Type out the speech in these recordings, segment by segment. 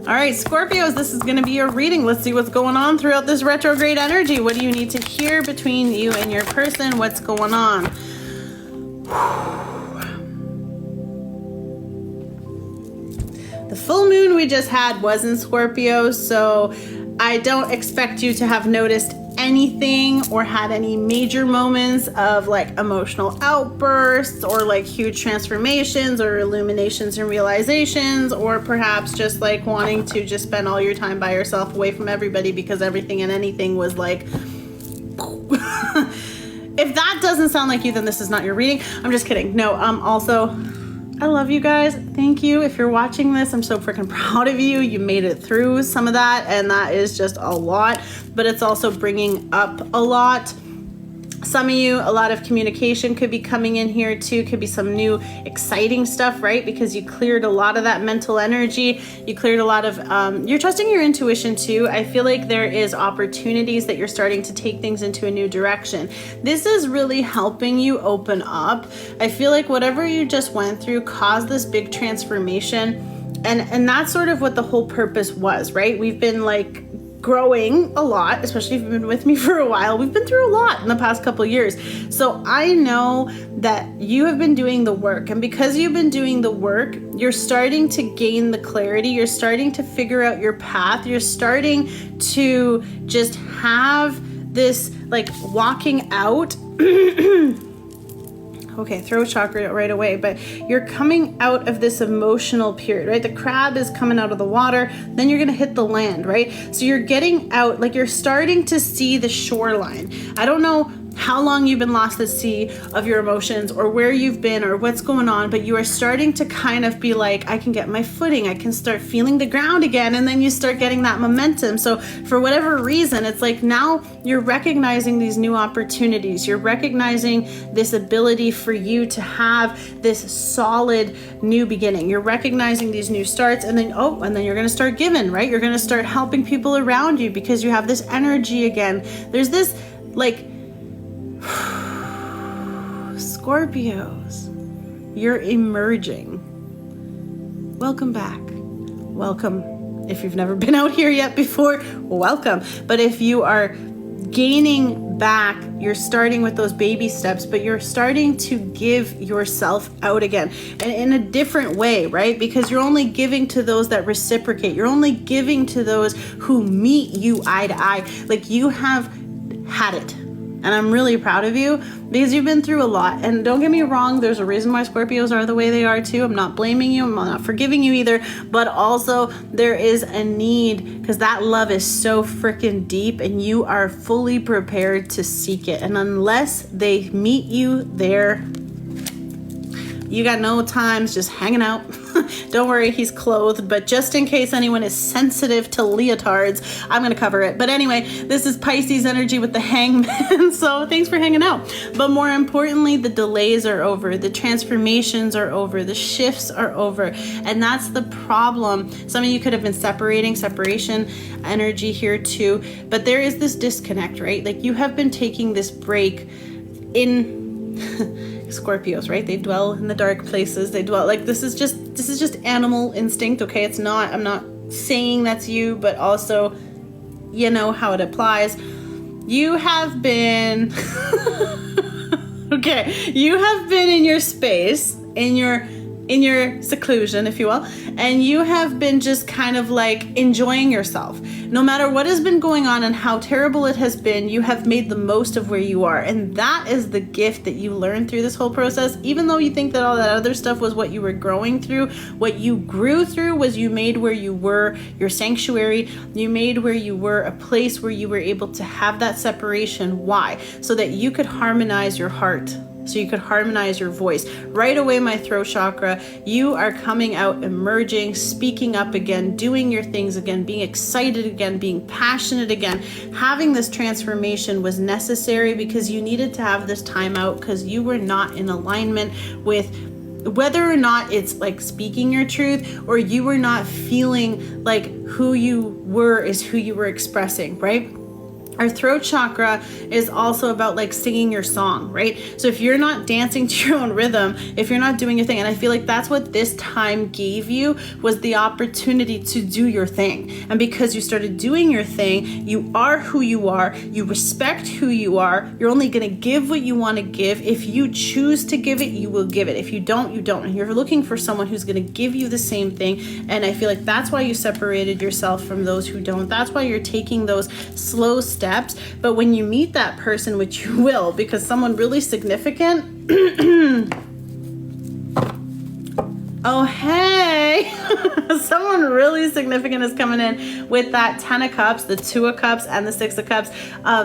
All right, Scorpios, this is going to be your reading. Let's see what's going on throughout this retrograde energy. What do you need to hear between you and your person? What's going on? The full moon we just had was in Scorpio, so I don't expect you to have noticed anything or had any major moments of like emotional outbursts or like huge transformations or illuminations and realizations, or perhaps just like wanting to just spend all your time by yourself away from everybody because everything and anything was like if that doesn't sound like you, then this is not your reading. I'm just kidding. No, also I love you guys. Thank you. If you're watching this, I'm so freaking proud of you. You made it through some of that, and that is just a lot, but it's also bringing up a lot. Some of you, a lot of communication could be coming in here too. Could be some new exciting stuff, right? Because you cleared a lot of that mental energy. You cleared a lot of, you're trusting your intuition too. I feel like there is opportunities that you're starting to take things into a new direction. This is really helping you open up. I feel like whatever you just went through caused this big transformation. And that's sort of what the whole purpose was, right? We've been like growing a lot, especially if you've been with me for a while. We've been through a lot in the past couple of years. So I know that you have been doing the work, and because you've been doing the work, you're starting to gain the clarity. You're starting to figure out your path. You're starting to just have this like walking out okay, throat chakra right away, but you're coming out of this emotional period, right? The crab is coming out of the water, then you're gonna hit the land, right? So you're getting out, like you're starting to see the shoreline. I don't know how long you've been lost at sea of your emotions or where you've been or what's going on, but you are starting to kind of be like, I can get my footing, I can start feeling the ground again, and then you start getting that momentum. So for whatever reason, it's like now you're recognizing these new opportunities. You're recognizing this ability for you to have this solid new beginning. You're recognizing these new starts, and then you're gonna start giving, right? You're gonna start helping people around you because you have this energy again. There's this like Scorpios, you're emerging. Welcome back. Welcome. If you've never been out here yet before, welcome. But if you are gaining back, you're starting with those baby steps, but you're starting to give yourself out again, and in a different way, right? Because you're only giving to those that reciprocate. You're only giving to those who meet you eye to eye. Like you have had it. And I'm really proud of you because you've been through a lot. And don't get me wrong, there's a reason why Scorpios are the way they are too. I'm not blaming you. I'm not forgiving you either. But also there is a need because that love is so freaking deep and you are fully prepared to seek it. And unless they meet you there, you got no times just hanging out. Don't worry, he's clothed, but just in case anyone is sensitive to leotards, I'm gonna cover it. But anyway, this is Pisces energy with the Hangman, so thanks for hanging out. But more importantly, the delays are over, the transformations are over, the shifts are over, and that's the problem. Some of you could have been separation energy here too, but there is this disconnect, right? Like you have been taking this break in Scorpios, right? They dwell in the dark places. They dwell like this is just animal instinct, okay? It's not, I'm not saying that's you, but also you know how it applies. You have been okay, you have been in your space, in your seclusion, if you will, and you have been just kind of like enjoying yourself. No matter what has been going on and how terrible it has been, you have made the most of where you are. And that is the gift that you learned through this whole process. Even though you think that all that other stuff was what you were growing through, what you grew through was you made where you were your sanctuary. You made where you were a place where you were able to have that separation. Why? So that you could harmonize your heart. So you could harmonize your voice. Right away, my throat chakra, you are coming out, emerging, speaking up again, doing your things again, being excited again, being passionate again. Having this transformation was necessary because you needed to have this time out because you were not in alignment with whether or not it's like speaking your truth or you were not feeling like who you were is who you were expressing, right? Our throat chakra is also about like singing your song, right? So if you're not dancing to your own rhythm, if you're not doing your thing, and I feel like that's what this time gave you, was the opportunity to do your thing. And because you started doing your thing, you are who you are, you respect who you are, you're only gonna give what you wanna give. If you choose to give it, you will give it. If you don't, you don't. And you're looking for someone who's gonna give you the same thing. And I feel like that's why you separated yourself from those who don't. That's why you're taking those slow steps. But when you meet that person, which you will, because someone really significant, oh hey, someone really significant is coming in with that 10 of cups, the 2 of cups, and the 6 of cups,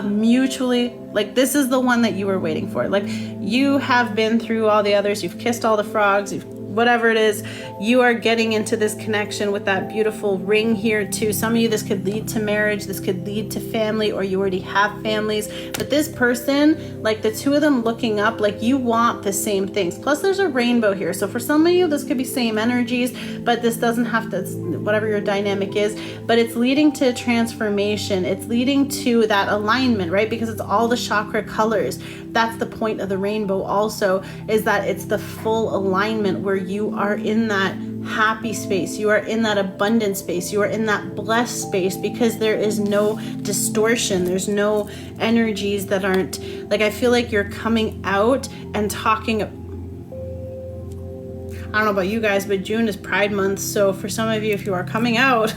mutually, like this is the one that you were waiting for. Like you have been through all the others, you've kissed all the frogs, you've whatever it is, you are getting into this connection with that beautiful ring here too. Some of you, this could lead to marriage, this could lead to family, or you already have families. But this person, like the 2 of them looking up, like you want the same things. Plus there's a rainbow here. So for some of you, this could be same energies, but this doesn't have to, whatever your dynamic is, but it's leading to transformation. It's leading to that alignment, right? Because it's all the chakra colors. That's the point of the rainbow also, is that it's the full alignment where you are in that happy space, you are in that abundant space, you are in that blessed space, because there is no distortion, there's no energies that aren't, like I feel like you're coming out and talking. I don't know about you guys, but June is Pride Month, so for some of you, if you are coming out,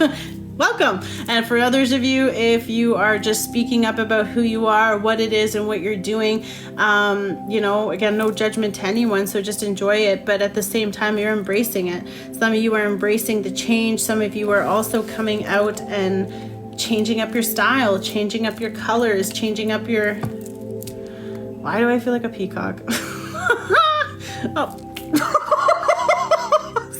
welcome. And for others of you, if you are just speaking up about who you are, what it is, and what you're doing, you know, again, no judgment to anyone, so just enjoy it. But at the same time, you're embracing it. Some of you are embracing the change. Some of you are also coming out and changing up your style, changing up your colors, changing up your... Why do I feel like a peacock? Oh.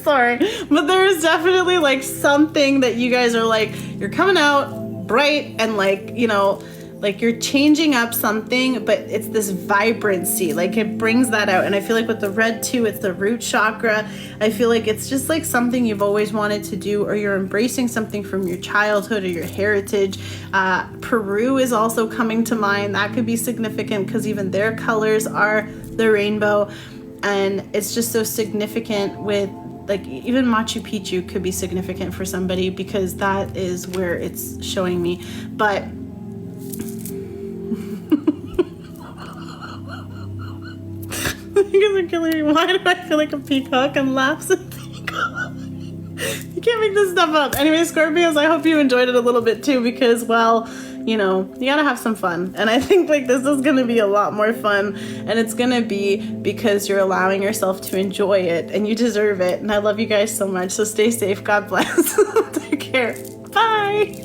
Sorry, but there's definitely like something that you guys are like, you're coming out bright and like, you know, like you're changing up something, but it's this vibrancy, like it brings that out. And I feel like with the red too, it's the root chakra. I feel like it's just like something you've always wanted to do, or you're embracing something from your childhood or your heritage. Peru is also coming to mind. That could be significant because even their colors are the rainbow. And it's just so significant with, like, even Machu Picchu could be significant for somebody because that is where it's showing me. But you guys are killing me. Why do I feel like a peacock and laughs at peacock? You can't make this stuff up. Anyway, Scorpios, I hope you enjoyed it a little bit too, because, well, you know, you gotta have some fun. And I think like this is gonna be a lot more fun, and it's gonna be because you're allowing yourself to enjoy it, and you deserve it. And I love you guys so much. So stay safe. God bless. Take care. Bye.